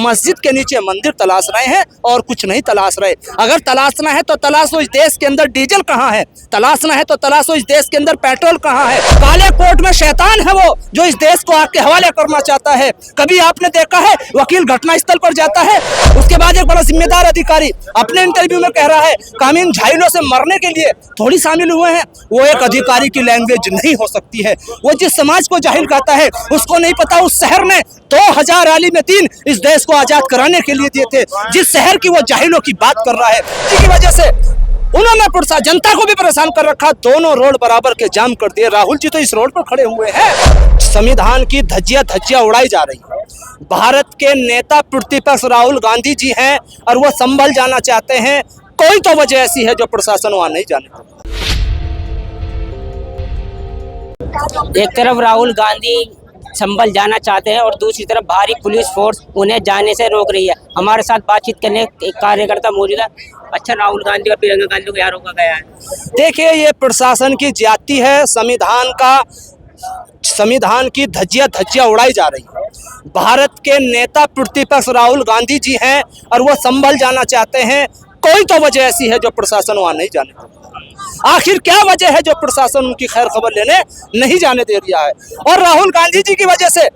मस्जिद के नीचे मंदिर तलाश रहे हैं और कुछ नहीं तलाश रहे। अगर तलाशना है तो तलाशो इस देश के अंदर डीजल कहाँ है, तलाशना है तो तलाशो इस देश के अंदर पेट्रोल कहाँ है। काले कोट में शैतान है वो जो इस देश को आपके हवाले करना चाहता है। कभी आपने देखा है वकील घटनास्थल पर जाता है, उसके बाद एक बड़ा जिम्मेदार अधिकारी अपने इंटरव्यू में कह रहा है कामिन झाइलों से मरने के लिए थोड़ी शामिल हुए हैं। वो एक अधिकारी की लैंग्वेज नहीं हो सकती है। वो जिस समाज को जाहिल कहता है उसको नहीं पता उस शहर ने 2000 आलिम दीन इस देश को आजाद कराने के लिए दिए थे। जिस शहर की वो जाहिलों की बात कर रहा है, जिसकी वजह से उन्होंने जनता को भी परेशान कर रखा। दोनों रोड बराबर के जाम कर दिए। राहुल जी तो इस रोड पर खड़े हुए हैं। संविधान की धज्जियां उड़ाई जा रही है। भारत के नेता प्रतिपक्ष राहुल गांधी जी हैं और वो संभल जाना चाहते हैं। कोई तो वजह ऐसी है जो प्रशासन वहां नहीं जाने। एक तरफ राहुल गांधी संभल जाना चाहते हैं और दूसरी तरफ भारी पुलिस फोर्स उन्हें जाने से रोक रही है। हमारे साथ बातचीत करने एक कार्यकर्ता मौजूद है। अच्छा, राहुल गांधी और प्रियंका गांधी को यहाँ रोका गया है? देखिए, ये प्रशासन की ज्यादती है। संविधान की धज्जियां उड़ाई जा रही है। भारत के नेता प्रतिपक्ष राहुल गांधी जी हैं और वो संभल जाना चाहते हैं। कोई तो वजह ऐसी है जो प्रशासन वहां नहीं जाने। आखिर क्या वजह है जो प्रशासन उनकी खैर खबर लेने नहीं जाने दे रहा है? और राहुल गांधी जी की वजह से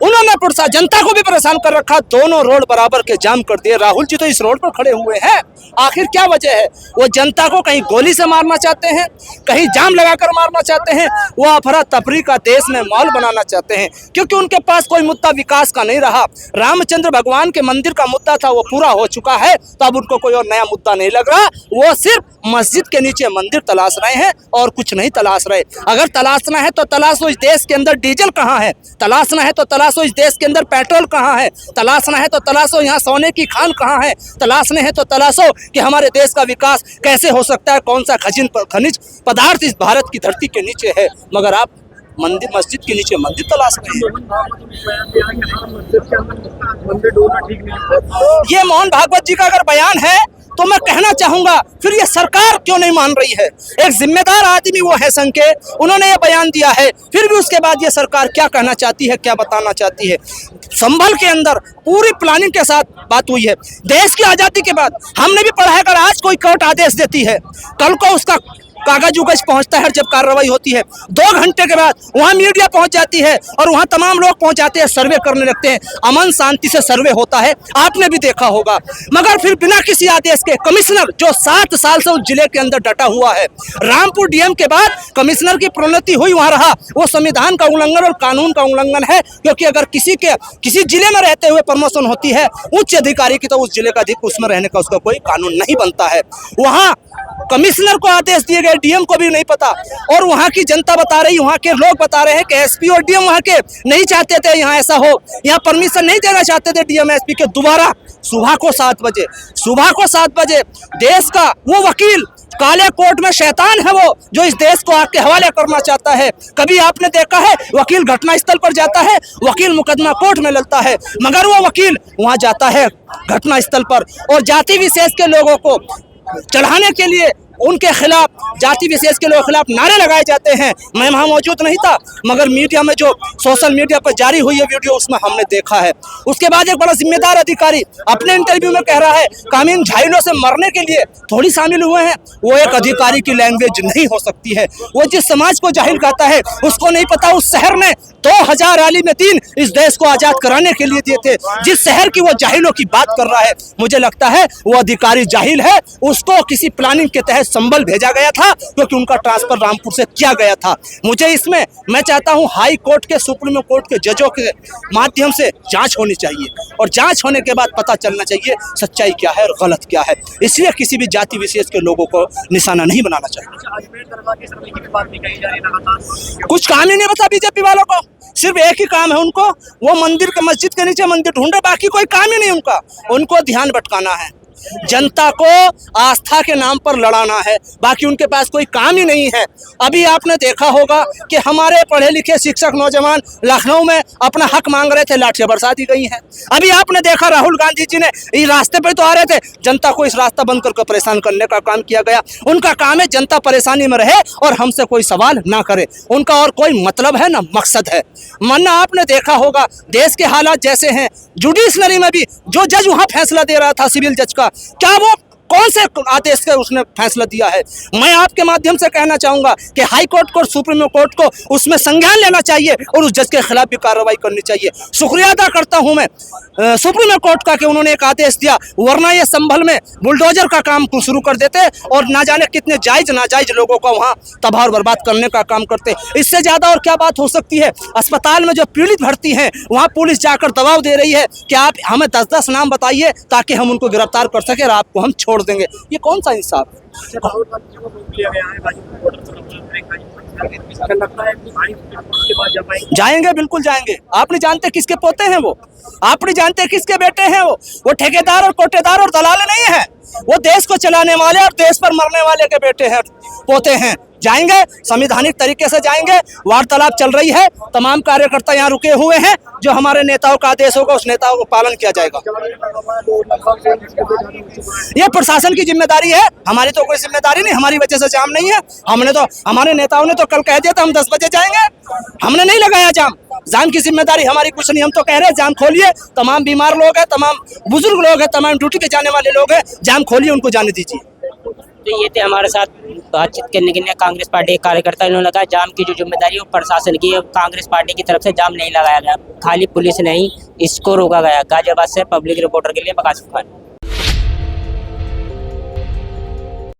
उन्होंने जनता को भी परेशान कर रखा। दोनों रोड बराबर के जाम कर दिए। राहुल जी तो इस रोड पर खड़े हुए हैं। आखिर क्या वजह है? वो जनता को कहीं गोली से मारना चाहते हैं, कहीं जाम लगाकर मारना चाहते हैं। वो अफरा तफरी का देश में माहौल बनाना चाहते हैं, क्योंकि उनके पास कोई मुद्दा विकास का नहीं रहा। रामचंद्र भगवान के मंदिर का मुद्दा था, वो पूरा हो चुका है। तो अब उनको कोई और नया मुद्दा नहीं लग रहा। वो सिर्फ मस्जिद के नीचे मंदिर तलाश रहे हैं और कुछ नहीं तलाश रहे। अगर तलाशना है तो तलाशो इस देश के अंदर डीजल कहाँ है, तलाशना है तो तलाशो इस देश के अंदर पेट्रोल कहाँ है, तलाशना है तो तलाशो यहाँ सोने की खान कहाँ है, तलाशने हैं तो तलाशो कि हमारे देश का विकास कैसे हो सकता है, कौन सा खनिज पदार्थ इस भारत की धरती के नीचे है। मगर आप मस्जिद के नीचे मंदिर तलाश रहे हैं। ये मोहन भागवत जी का अगर बयान है तो मैं कहना चाहूंगा फिर ये सरकार क्यों नहीं मान रही है? एक जिम्मेदार आदमी वो है संघ के, उन्होंने ये बयान दिया है, फिर भी उसके बाद ये सरकार क्या कहना चाहती है, क्या बताना चाहती है? संभल के अंदर पूरी प्लानिंग के साथ बात हुई है। देश की आजादी के बाद हमने भी पढ़ा है, अगर आज कोई कोर्ट आदेश देती है, कल को उसका कागज उगज पहुंचता है। जब कार्रवाई होती है 2 घंटे के बाद वहां मीडिया पहुंच जाती है और वहां तमाम लोग पहुंच जाते हैं, सर्वे करने लगते हैं। अमन शांति से सर्वे होता है, आपने भी देखा होगा। मगर फिर बिना किसी आदेश के कमिश्नर जो 7 साल से उस जिले के अंदर डटा हुआ है, रामपुर डीएम के बाद कमिश्नर की प्रोन्नति हुई वहां रहा, वो संविधान का उल्लंघन और कानून का उल्लंघन है। क्योंकि अगर किसी जिले में रहते हुए प्रमोशन होती है उच्च अधिकारी की, तो उस जिले का उसमें रहने का उसका कोई कानून नहीं बनता है। वहां कमिश्नर को आदेश दिए गए, डीएम को भी नहीं पता। और वहां की जनता बता रही, वहां के लोग बता रहे हैं कि एसपी और डीएम वहां के नहीं चाहते थे यहाँ ऐसा हो, यहाँ परमिशन नहीं देना चाहते थे डीएम एसपी के। दोबारा सुबह को 7 बजे देश का वो वकील काले कोट में शैतान है वो जो इस देश को आपके हवाले करना चाहता है। कभी आपने देखा है वकील घटनास्थल पर जाता है, वकील मुकदमा कोर्ट में लड़ता है, मगर वो वकील वहां जाता है घटनास्थल पर और जाति विशेष के लोगों को चढ़ाने के लिए उनके खिलाफ, जाति विशेष के लोगों के खिलाफ नारे लगाए जाते हैं। मैं वहां मौजूद नहीं था, मगर मीडिया में जो सोशल मीडिया पर जारी हुई है वीडियो, उसमें हमने देखा है। उसके बाद एक बड़ा जिम्मेदार अधिकारी अपने इंटरव्यू में कह रहा है कामिन झाइलों से मरने के लिए थोड़ी शामिल हुए हैं। वो एक अधिकारी की लैंग्वेज नहीं हो सकती है। वो जिस समाज को जाहिल कहता है उसको नहीं पता उस शहर ने 2000 आलिम दीन इस देश को आजाद कराने के लिए दिए थे। जिस शहर की वो जाहिलों की बात कर रहा है, मुझे लगता है वो अधिकारी जाहिल है। उसको किसी प्लानिंग के तहत संभल भेजा गया था, क्योंकि उनका ट्रांसफर रामपुर से किया गया था। मैं चाहता हूं हाई कोर्ट के, सुप्रीम कोर्ट के जजों के माध्यम से जांच होनी चाहिए और जांच होने के बाद पता चलना चाहिए सच्चाई क्या है और गलत क्या है। इसलिए किसी भी जाति विशेष के लोगों को निशाना नहीं बनाना चाहिए। कुछ काम ही नहीं बता बीजेपी वालों को, सिर्फ एक ही काम है उनको, वो मंदिर के मस्जिद के नीचे मंदिर ढूंढे, बाकी कोई काम ही नहीं उनका। उनको ध्यान भटकाना है। जनता को आस्था के नाम पर लड़ाना है, बाकी उनके पास कोई काम ही नहीं है। अभी आपने देखा होगा कि हमारे पढ़े लिखे शिक्षक नौजवान लखनऊ में अपना हक मांग रहे थे, लाठियां बरसा दी गई हैं। अभी आपने देखा राहुल गांधी जी ने इस रास्ते पर तो आ रहे थे, जनता को इस रास्ता बंद करके परेशान करने का काम किया गया। उनका काम है जनता परेशानी में रहे और हमसे कोई सवाल ना करे, उनका और कोई मतलब है ना मकसद है। वरना आपने देखा होगा देश के हालात जैसे हैं, जुडिशनरी में भी जो जज वहां फैसला दे रहा था सिविल जज का, क्या वो कौन से आदेश का उसने फैसला दिया है? मैं आपके माध्यम से कहना चाहूंगा कि हाई कोर्ट को, सुप्रीम कोर्ट को उसमें संज्ञान लेना चाहिए और उस जज के खिलाफ भी कार्रवाई करनी चाहिए। शुक्रिया अदा करता हूं मैं सुप्रीम कोर्ट का कि उन्होंने एक आदेश दिया, वरना ये संभल में बुलडोजर का काम शुरू कर देते और ना जाने कितने जायज नाजायज लोगों को वहां तबाह और बर्बाद करने का काम करते। इससे ज्यादा और क्या बात हो सकती है? अस्पताल में जो पीड़ित भर्ती हैं वहां पुलिस जाकर दबाव दे रही है कि आप हमें 10-10 नाम बताइए ताकि हम उनको गिरफ्तार कर सके और आपको हम छोड़ देंगे। ये कौन सा इंसाफ है? राहुल गांधी को रोक लिया गया है गाजीपुर बॉर्डर पर, लगता है कि भारी उसके बाद जब आएंगे। जाएंगे, बिल्कुल जाएंगे। आप नहीं जानते किसके पोते हैं वो, आप नहीं जानते किसके बेटे हैं वो ठेकेदार और कोटेदार और दलाल नहीं है, वो देश को चलाने वाले और देश पर मरने वाले के बेटे हैं, पोते हैं। जाएंगे, संवैधानिक तरीके से जाएंगे। वार्तालाप चल रही है, तमाम कार्यकर्ता यहाँ रुके हुए हैं। जो हमारे नेताओं का आदेश होगा उस नेताओं को पालन किया जाएगा। ये प्रशासन की जिम्मेदारी है, हमारी तो कोई जिम्मेदारी नहीं, हमारी वजह से जाम नहीं है। हमारे नेताओं ने तो कल कह दिया था हम 10 बजे जाएंगे, हमने नहीं लगाया जाम। जाम की जिम्मेदारी हमारी कुछ नहीं, हम तो कह रहे हैं जाम खोलिए। तमाम बीमार लोग हैं, तमाम बुजुर्ग लोग हैं, तमाम ड्यूटी पे जाने वाले लोग हैं, जाम खोलिए, उनको जाने दीजिए। तो ये थे हमारे साथ बातचीत करने के लिए कांग्रेस पार्टी के कार्यकर्ता। इन्होंने कहा जाम की जो जिम्मेदारी है वो प्रशासन की है, कांग्रेस पार्टी की तरफ से जाम नहीं लगाया गया, खाली पुलिस नहीं इसको रोका गया। गाजियाबाद से पब्लिक रिपोर्टर के लिए प्रकाश खान।